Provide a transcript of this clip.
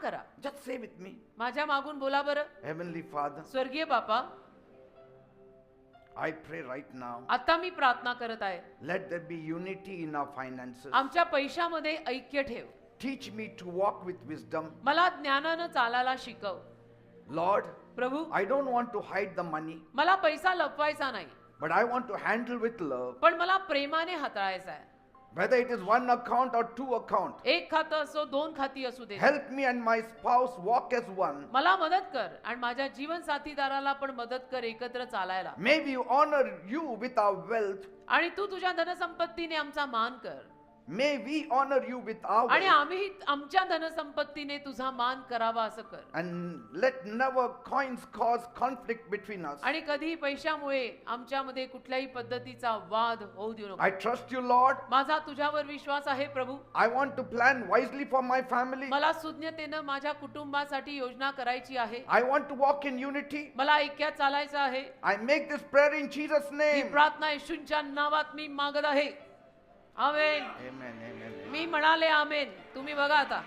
करा. Just say with me. माझ्या मागून बोला बरं. Heavenly Father, स्वर्गीय बापा, I pray right now. आता मी प्रार्थना करत आहे. Let there be unity in our finances. आमच्या पैशामध्ये ऐक्य ठेव. Teach me to walk with wisdom. मला ज्ञानानं चालायला शिकव. Lord, Prabhu, I don't want to hide the money, मला पैसा लपवायचा नाही, but I want to handle with love. पण मला प्रेमाने हाताळायचा आहे. Whether it is one account or two accounts. एक खातं असो, दोन खाती असू दे. Help me and my spouse walk as one. मला मदत कर आणि माझ्या जीवन साथीदाराला पण मदत कर एकत्र चालायला. May we honor you with our wealth. आणि तू तुझ्या धनसंपत्तीने आमचा मान कर. May we honor you with our आणि wealth. आम्ही आमच्या धनसंपत्तीने तुझा मान करावा असं कर. And let never coins cause conflict between us. आणि कधी पैशामुळे आमच्यामध्ये कुठल्याही पद्धतीचा वाद होऊ देऊ नको. I trust you, Lord. माझा तुझ्यावर विश्वास आहे प्रभू. I want to plan wisely for my family. मला सुज्ञतेनं माझ्या कुटुंबासाठी योजना करायची आहे. I want to walk in unity. मला ऐक्यात चालायचं आहे. I make this prayer in Jesus' he name. प्रार्थना येशूंच्या नावात मी मागत आहे. आमेन. Amen. Amen. मी म्हणाले आमेन. तुम्ही बघा आता.